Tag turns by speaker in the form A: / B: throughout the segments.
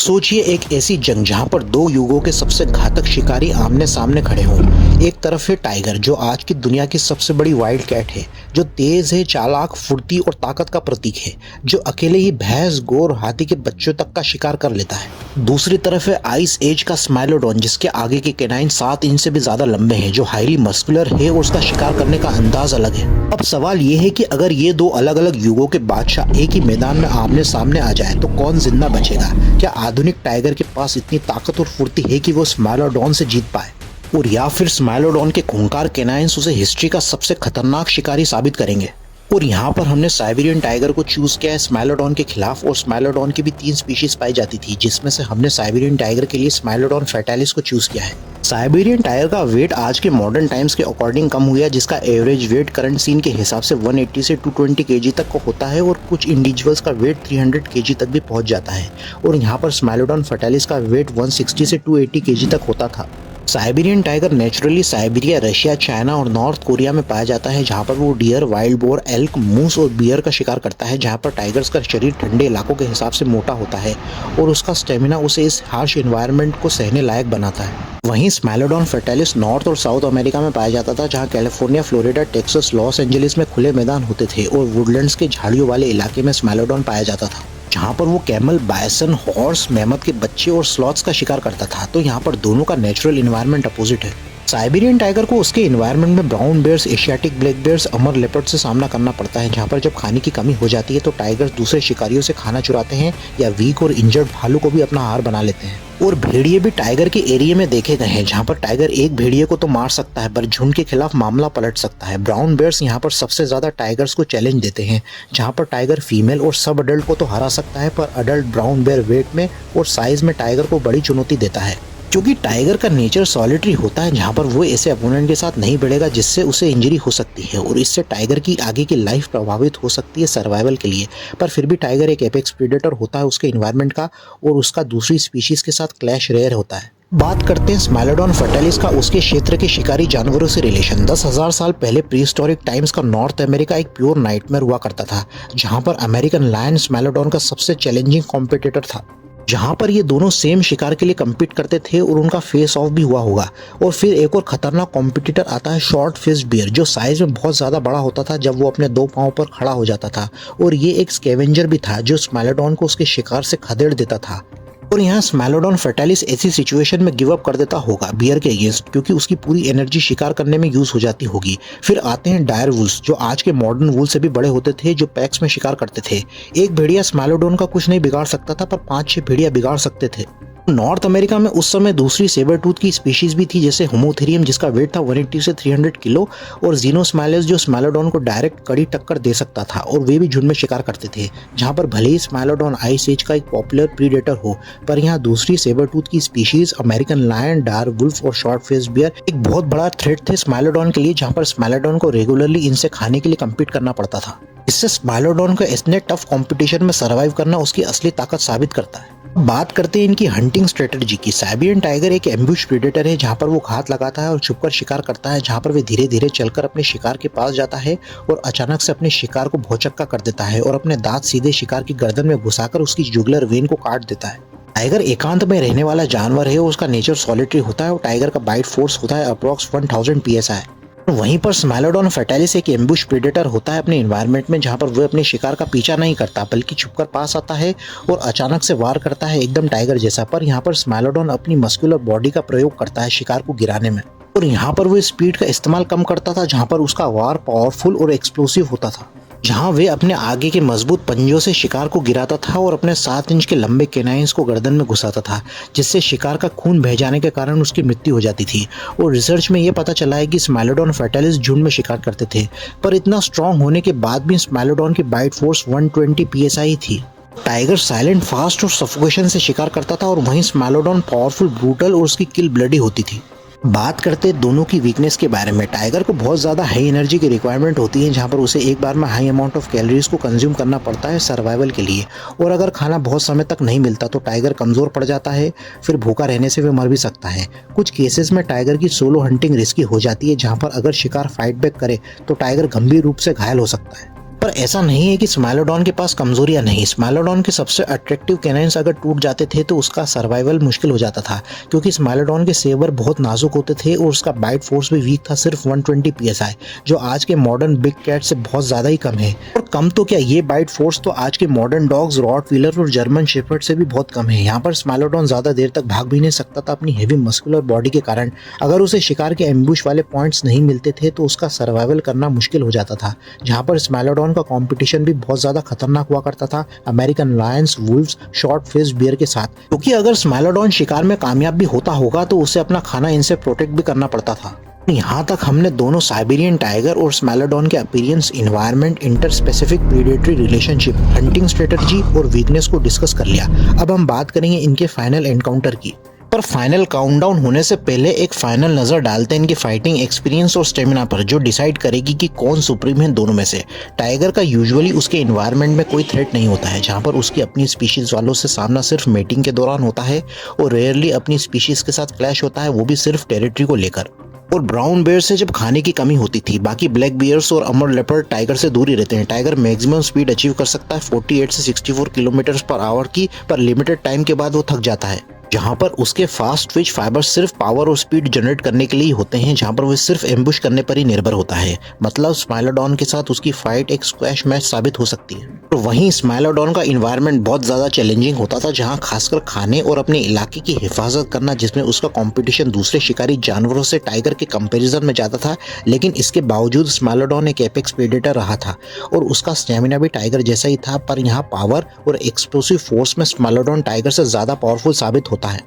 A: सोचिए एक ऐसी जंग जहां पर दो युगों के सबसे घातक शिकारी आमने सामने खड़े हों। एक तरफ है टाइगर जो आज की दुनिया की सबसे बड़ी वाइल्ड कैट है, जो तेज है, चालाक, फुर्ती और ताकत का प्रतीक है, जो अकेले ही भैंस, गोर, हाथी के बच्चों तक का शिकार कर लेता है। दूसरी तरफ है आइस एज का स्माइलोडॉन जिसके आगे के कैनाइन 7 इंच से भी ज्यादा लंबे हैं, जो हाईली मस्कुलर है और उसका शिकार करने का अंदाज अलग है। अब सवाल ये है कि अगर ये दो अलग अलग युगों के बादशाह एक ही मैदान में आमने सामने आ जाए तो कौन जिंदा बचेगा? क्या आधुनिक टाइगर के पास इतनी ताकत और फुर्ती है कि वो स्माइलोडॉन से जीत पाए, और या फिर स्माइलोडॉन के खूंखार कैनाइन्स उसे हिस्ट्री का सबसे खतरनाक शिकारी साबित करेंगे? और यहाँ पर हमने साइबेरियन टाइगर को चूज किया है स्माइलोडॉन के खिलाफ, और स्माइलोडॉन की भी 3 स्पीशीज पाई जाती थी जिसमें से हमने साइबेरियन टाइगर के लिए स्माइलोडॉन फैटालिस को चूज किया है। साइबेरियन टाइगर का वेट आज के मॉडर्न टाइम्स के अकॉर्डिंग कम हुआ, जिसका एवरेज वेट करंट सीन के हिसाब से 180 से 220 केजी तक का होता है, और कुछ इंडिविजुअल्स का वेट 300 केजी तक भी पहुंच जाता है। और यहाँ पर स्माइलोडॉन फैटालिस का वेट 160 से 280 केजी तक होता था। Siberian tiger naturally Siberia, Russia, China और नॉर्थ कोरिया में पाया जाता है, जहां पर वो डियर, वाइल्ड बोर, एल्क, मूस और बियर का शिकार करता है। जहां पर टाइगर्स का शरीर ठंडे इलाकों के हिसाब से मोटा होता है और उसका स्टेमिना उसे इस हार्श एनवायरनमेंट को सहने लायक बनाता है। वहीं स्माइलोडॉन फैटालिस नॉर्थ और साउथ अमेरिका में पाया जाता था, जहां California, Florida, Texas, Los Angeles में खुले मैदान होते थे, और वुडलैंड्स के झाड़ियों वाले इलाके में स्माइलोडॉन पाया जाता था, जहाँ पर वो कैमल, बायसन, हॉर्स, मेमथ के बच्चे और स्लॉथ्स का शिकार करता था। तो यहाँ पर दोनों का नेचुरल इन्वायरमेंट अपोजिट है। साइबेरियन टाइगर को उसके इन्वायरमेंट में brown bears, Asiatic black bears, Amur leopard से सामना करना पड़ता है, जहाँ पर जब खाने की कमी हो जाती है तो टाइगर्स दूसरे शिकारियों से खाना चुराते हैं या वीक और इंजर्ड भालू को भी अपना आहार बना लेते हैं। और भेड़िए भी टाइगर के एरिया में देखे गए हैं, जहाँ पर टाइगर एक भेड़िए को तो मार सकता है पर झुंड के खिलाफ मामला पलट सकता है। ब्राउन बेयर्स यहाँ पर सबसे ज्यादा टाइगर्स को चैलेंज देते हैं, जहाँ पर टाइगर फीमेल और सब अडल्ट को तो हरा सकता है, पर अडल्ट ब्राउन बेयर वेट में और साइज में टाइगर को बड़ी चुनौती देता है, क्योंकि टाइगर का नेचर सॉलिटरी होता है, जहां पर वो ऐसे अपोनेंट के साथ नहीं भिड़ेगा जिससे उसे इंजरी हो सकती है, और इससे टाइगर की आगे की लाइफ प्रभावित हो सकती है सर्वाइवल के लिए। पर फिर भी टाइगर एक एपेक्स प्रेडेटर होता है उसके इन्वायरमेंट का, और उसका दूसरी स्पीशीज के साथ क्लैश रेयर होता है। बात करते हैं स्माइलोडॉन फैटालिस का उसके क्षेत्र के शिकारी जानवरों से रिलेशन। 10,000 साल पहले प्रीहिस्टोरिक टाइम्स का नॉर्थ अमेरिका एक प्योर नाइटमेयर हुआ करता था, जहां पर अमेरिकन लायन स्माइलोडॉन का सबसे चैलेंजिंग कॉम्पिटिटर था, जहां पर ये दोनों सेम शिकार के लिए कम्पीट करते थे और उनका फेस ऑफ भी हुआ होगा। और फिर एक और खतरनाक कॉम्पिटिटर आता है शॉर्ट फिश्ड बियर, जो साइज में बहुत ज्यादा बड़ा होता था जब वो अपने 2 पांव पर खड़ा हो जाता था, और ये एक स्कैवेंजर भी था जो स्माइलोडॉन को उसके शिकार से खदेड़ देता था। और यहाँ स्माइलोडॉन फैटालिस ऐसी सिचुएशन में गिव अप कर देता होगा बियर के अगेंस्ट, क्योंकि उसकी पूरी एनर्जी शिकार करने में यूज हो जाती होगी। फिर आते हैं डायर वुल्स, जो आज के मॉडर्न वुल से भी बड़े होते थे, जो पैक्स में शिकार करते थे। एक भेड़िया स्माइलोडॉन का कुछ नहीं बिगाड़ सकता था, पर 5-6 भेड़िया बिगाड़ सकते थे। नॉर्थ अमेरिका में उस समय दूसरी सेबर टूथ की स्पीशीज भी थी, जैसे होमोथेरियम जिसका वेट था 180 से 300 किलो, और जीनोस्माइलस जो स्माइलोडॉन को डायरेक्ट कड़ी टक्कर दे सकता था, और वे भी झुंड में शिकार करते थे। जहां पर भले ही स्माइलोडॉन आइस एज का एक पॉपुलर प्रीडेटर हो, पर यहाँ दूसरी सेबर टूथ की स्पीशीज अमेरिकन लायन, डार वुल्फ और शॉर्ट फेस बियर एक बहुत बड़ा थ्रेट थे स्माइलोडॉन के लिए, जहाँ पर स्माइलोडॉन को रेगुलरली इनसे खाने के लिए कम्पीट करना पड़ता था। इससे स्माइलोडॉन को इतने टफ कंपटीशन में सर्वाइव करना उसकी असली ताकत साबित करता है। बात करते हैं इनकी हंटिंग स्ट्रेटजी की। साइबेरियन टाइगर एक एम्बुश प्रेडेटर है, जहां पर वो घात लगाता है और छुपकर शिकार करता है, जहां पर वे धीरे धीरे चलकर अपने शिकार के पास जाता है और अचानक से अपने शिकार को भौचक्का कर देता है और अपने दांत सीधे शिकार की गर्दन में घुसाकर उसकी जुगुलर वेन को काट देता है। टाइगर एकांत में रहने वाला जानवर है और उसका नेचर सॉलिटरी होता है, और टाइगर का बाइट फोर्स होता है अप्रॉक्स 1000 PSI। वहीं पर स्माइलोडॉन फैटालिस एक एम्बुश प्रेडेटर होता है अपने एनवायरनमेंट में, जहां पर वो अपने शिकार का पीछा नहीं करता बल्कि छुपकर पास आता है और अचानक से वार करता है, एकदम टाइगर जैसा। पर यहाँ पर स्माइलोडॉन अपनी मस्कुलर बॉडी का प्रयोग करता है शिकार को गिराने में, और यहाँ पर वो स्पीड का इस्तेमाल कम करता था, जहाँ पर उसका वार पावरफुल और एक्सप्लोसिव होता था, जहां वे अपने आगे के मजबूत पंजों से शिकार को गिराता था और अपने 7 इंच के लंबे कैनाइन्स को गर्दन में घुसाता था, जिससे शिकार का खून बह जाने के कारण उसकी मृत्यु हो जाती थी। और रिसर्च में यह पता चला है कि स्माइलोडॉन फैटालिस झुंड में शिकार करते थे, पर इतना स्ट्रांग होने के बाद भी स्माइलोडॉन की बाइट फोर्स 120 PSI थी। टाइगर साइलेंट, फास्ट और सफोकेशन से शिकार करता था, और वहीं स्माइलोडॉन पावरफुल, ब्रूटल और उसकी किल ब्लडी होती थी। बात करते हैं दोनों की वीकनेस के बारे में। टाइगर को बहुत ज़्यादा हाई एनर्जी की रिक्वायरमेंट होती है, जहां पर उसे एक बार में हाई अमाउंट ऑफ कैलोरीज को कंज्यूम करना पड़ता है सर्वाइवल के लिए, और अगर खाना बहुत समय तक नहीं मिलता तो टाइगर कमज़ोर पड़ जाता है, फिर भूखा रहने से वे मर भी सकता है। कुछ केसेस में टाइगर की सोलो हंटिंग रिस्की हो जाती है, जहाँ पर अगर शिकार फाइट बैक करे तो टाइगर गंभीर रूप से घायल हो सकता है। पर ऐसा नहीं है कि स्माइलोडॉन के पास कमजोरियां नहीं। स्माइलोडॉन के सबसे अट्रैक्टिव कैनाइन्स अगर टूट जाते थे तो उसका सर्वाइवल मुश्किल हो जाता था, क्योंकि स्माइलोडॉन के सेबर बहुत नाजुक होते थे और उसका बाइट फोर्स भी वीक था, सिर्फ 120 psi, जो आज के मॉडर्न बिग कैट से बहुत ज्यादा ही कम है। और कम तो क्या, ये बाइट फोर्स तो आज के मॉडर्न डॉग्स, रॉटवीलर और जर्मन शेफर्ड से भी बहुत कम है। यहाँ पर स्माइलोडॉन ज्यादा देर तक भाग भी नहीं सकता था अपनी हेवी मस्कुलर बॉडी के कारण। अगर उसे शिकार के एम्बुश वाले पॉइंट्स नहीं मिलते थे तो उसका सर्वाइवल करना मुश्किल हो जाता था। जहाँ पर स्माइलोडॉन का कंपटीशन भी बहुत ज्यादा खतरनाक हुआ करता था American lions, wolves, short faced bear के साथ, क्योंकि अगर स्माइलोडॉन शिकार में कामयाब भी होता होगा तो उसे अपना खाना इनसे प्रोटेक्ट भी करना पड़ता था। यहाँ तक हमने दोनों साइबेरियन टाइगर और स्माइलोडॉन के appearance, environment, inter specific predatory relationship, hunting strategy और वीकनेस को डिस्कस कर लिया। अब हम बात करेंगे इनके फाइनल एनकाउंटर की। पर फाइनल काउंटडाउन होने से पहले एक फाइनल नजर डालते हैं इनकी फाइटिंग एक्सपीरियंस और स्टेमिना पर, जो डिसाइड करेगी कि कौन सुप्रीम है दोनों में से। टाइगर का यूजुअली उसके एनवायरनमेंट में कोई थ्रेट नहीं होता है, जहां पर उसकी अपनी स्पीशीज वालों से सामना सिर्फ मेटिंग के दौरान होता है और रेयरली अपनी स्पीशीज के साथ क्लैश होता है, वो भी सिर्फ टेरिटरी को लेकर। और ब्राउन बेयर से जब खाने की कमी होती थी, बाकी ब्लैक बियर्स और अमर लेपर्ड टाइगर से दूर ही रहते हैं। टाइगर मैक्सिमम स्पीड अचीव कर सकता है 48 से 64 किलोमीटर पर आवर की, पर लिमिटेड टाइम के बाद वो थक जाता है। जहां पर उसके फास्ट ट्विच फाइबर्स सिर्फ पावर और स्पीड जनरेट करने के लिए होते हैं, जहां पर वो सिर्फ एम्बुश करने पर ही निर्भर होता है। मतलब स्माइलोडॉन के साथ उसकी फाइट एक स्क्वैश मैच साबित हो सकती है। तो वहीं स्माइलोडॉन का इन्वायरमेंट बहुत ज्यादा चैलेंजिंग होता था, जहां खासकर खाने और अपने इलाके की हिफाजत करना, जिसमें उसका कंपटीशन दूसरे शिकारी जानवरों से टाइगर के कंपैरिजन में ज्यादा था। लेकिन इसके बावजूद स्माइलोडॉन एक एपेक्स प्रेडेटर रहा था और उसका स्टैमिना भी टाइगर जैसा ही था, पर यहाँ पावर और एक्सप्लोसिव फोर्स में स्माइलोडॉन टाइगर से ज्यादा पावरफुल साबित होता है।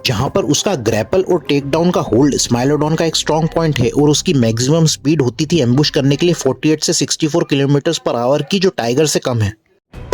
A: जहां पर उसका ग्रैपल और टेक डाउन का होल्ड स्माइलोडॉन का एक स्ट्रॉन्ग पॉइंट है और उसकी मैक्सिमम स्पीड होती थी एम्बुश करने के लिए 48 से 64 किलोमीटर पर आवर की, जो टाइगर से कम है।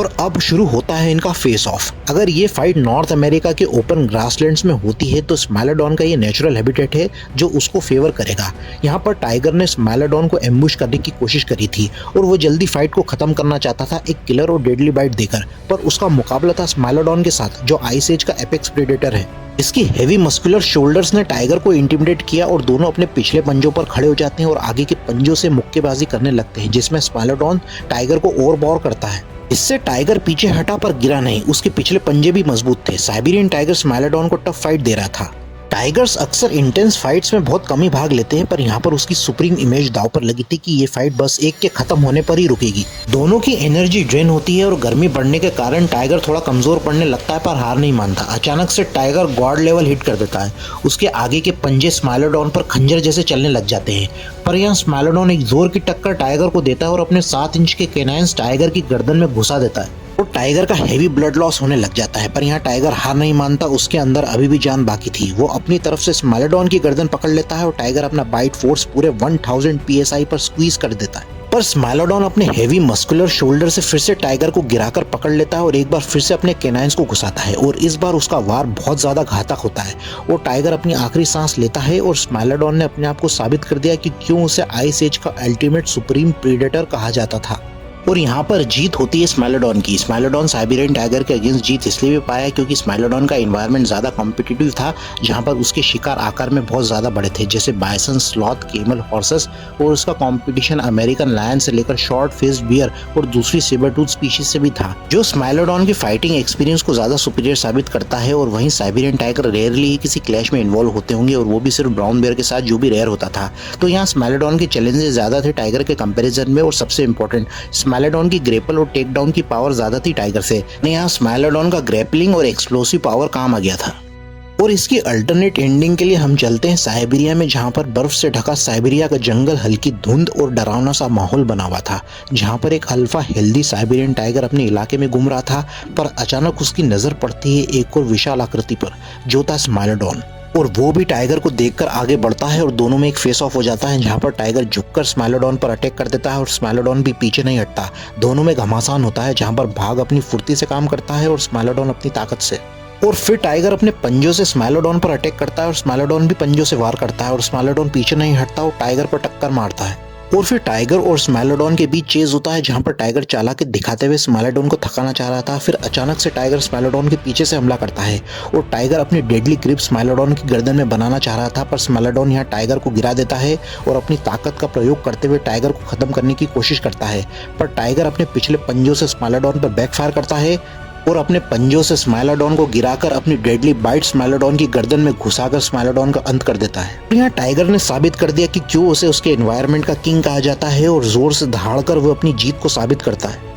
A: और अब शुरू होता है इनका फेस ऑफ। अगर ये फाइट नॉर्थ अमेरिका के ओपन ग्रासलैंड्स में होती है तो स्माइलोडॉन का ये नेचुरल हैबिटेट है जो उसको फेवर करेगा। यहाँ पर टाइगर ने स्माइलोडॉन को एम्बुश करने की कोशिश करी थी और वो जल्दी फाइट को खत्म करना चाहता था एक किलर और डेडली बाइट देकर, पर उसका मुकाबला था स्माइलोडॉन के साथ, जो आइस एज का एपेक्स प्रेडेटर है। इसकी हेवी मस्कुलर शोल्डर्स ने टाइगर को इंटिमिडेट किया और दोनों अपने पिछले पंजों पर खड़े हो जाते हैं और आगे के पंजों से मुक्केबाजी करने लगते हैं, जिसमें स्माइलोडॉन टाइगर को ओवरपावर करता है। इससे टाइगर पीछे हटा पर गिरा नहीं, उसके पिछले पंजे भी मजबूत थे। साइबेरियन टाइगर स्माइलोडॉन को टफ फाइट दे रहा था। टाइगर्स अक्सर इंटेंस फाइट्स में बहुत कम ही भाग लेते हैं, पर यहाँ पर उसकी सुप्रीम इमेज दांव पर लगी थी कि ये फाइट बस एक के खत्म होने पर ही रुकेगी। दोनों की एनर्जी ड्रेन होती है और गर्मी बढ़ने के कारण टाइगर थोड़ा कमजोर पड़ने लगता है, पर हार नहीं मानता। अचानक से टाइगर गॉड लेवल हिट कर देता है। उसके आगे के पंजे स्माइलोडॉन पर खंजर जैसे चलने लग जाते हैं, पर यहाँ स्माइलोडॉन एक जोर की टक्कर टाइगर को देता है और अपने 7 इंच के कैनाइन्स टाइगर की गर्दन में घुसा देता है और टाइगर का हेवी ब्लड लॉस होने लग जाता है। पर यहाँ टाइगर हार नहीं मानता, उसके अंदर अभी भी जान बाकी थी। वो अपनी तरफ से स्माइलोडॉन की गर्दन पकड़ लेता है और टाइगर अपना बाइट फोर्स पूरे 1000 psi पर स्क्वीज कर देता है। पर स्माइलोडॉन अपने हेवी मस्कुलर शोल्डर से फिर से टाइगर को गिराकर पकड़ लेता है और एक बार फिर से अपने कैनाइन्स को घुसाता है और इस बार उसका वार बहुत ज्यादा घातक होता है और टाइगर अपनी आखिरी सांस लेता है और स्माइलोडॉन ने अपने आप को साबित कर दिया कि क्यों उसे आइस एज का अल्टीमेट सुप्रीम प्रीडेटर कहा जाता था। और यहाँ पर जीत होती है स्माइलोडॉन की। स्माइलोडॉन साइबेरियन टाइगर के अगेंस्ट जीत इसलिए भी पाया क्योंकि स्माइलोडॉन का एनवायरनमेंट ज्यादा कॉम्पिटिटिव था, जहाँ पर उसके शिकार आकार में बहुत ज्यादा बड़े थे, जैसे बाइसन, स्लॉथ, केमल, हॉर्सेस, और उसका कंपटीशन अमेरिकन लायन से लेकर शॉर्ट फेस्ड बियर और दूसरी सेबरटूथ स्पीशीज से भी था, जो स्माइलोडॉन की फाइटिंग एक्सपीरियंस को ज्यादा सुपीरियर साबित करता है। और वहीं साइबेरियन टाइगर रेयरली ही किसी क्लैश में इन्वॉल्व होते होंगे, और वो भी सिर्फ ब्राउन बियर के साथ, जो भी रेयर होता था। तो यहाँ स्माइलोडॉन के चैलेंजेस ज्यादा थे टाइगर के कंपेरिजन में, और सबसे इंपॉर्टेंट स्माइलोडॉन की ग्रेपल और टेक डाउन की पावर ज्यादा थी टाइगर से। यहाँ स्माइलोडॉन का ग्रैपलिंग और एक्सप्लोसिव पावर काम आ गया था। और इसकी अल्टरनेट एंडिंग के लिए हम चलते हैं साइबेरिया में, जहां पर बर्फ से ढका साइबेरिया का जंगल हल्की धुंध और डरावना सा माहौल बना हुआ था, जहां पर एक अल्फा हेल्दी साइबेरियन टाइगर अपने इलाके में घूम रहा था। पर अचानक उसकी नजर पड़ती है एक और विशाल आकृति पर, जो था स्माइलोडॉन, और वो भी टाइगर को देखकर आगे बढ़ता है और दोनों में एक फेस ऑफ हो जाता है, जहां पर टाइगर झुककर स्माइलोडॉन पर अटैक कर देता है और स्माइलोडॉन भी पीछे नहीं हटता। दोनों में घमासान होता है, जहां पर भाग अपनी फुर्ती से काम करता है और स्माइलोडॉन अपनी ताकत से। और फिर टाइगर अपने पंजों से स्माइलोडॉन पर अटैक करता है और स्माइलोडॉन भी पंजों से वार करता है और स्माइलोडॉन पीछे नहीं हटता और टाइगर पर टक्कर मारता है। और फिर टाइगर और स्मेलोडॉन के बीच चेज होता है, जहां पर टाइगर चालाकी दिखाते हुए स्मेलोडॉन को थकाना चाह रहा था। फिर अचानक से टाइगर स्मेलोडॉन के पीछे से हमला करता है और टाइगर अपनी डेडली ग्रिप स्मेलोडॉन की गर्दन में बनाना चाह रहा था, पर स्मेलोडॉन यहाँ टाइगर को गिरा देता है और अपनी ताकत का प्रयोग करते हुए टाइगर को खत्म करने की कोशिश करता है। पर टाइगर अपने पिछले पंजों से स्मेलोडॉन पर बैकफायर करता है और अपने पंजों से स्मेलोडॉन को गिराकर अपनी डेडली बाइट स्मेलोडॉन की गर्दन में घुसाकर स्मेलोडॉन का अंत कर देता है। यहाँ टाइगर ने साबित कर दिया कि क्यों उसे उसके एनवायरनमेंट का किंग कहा जाता है और जोर से दहाड़कर वो अपनी जीत को साबित करता है।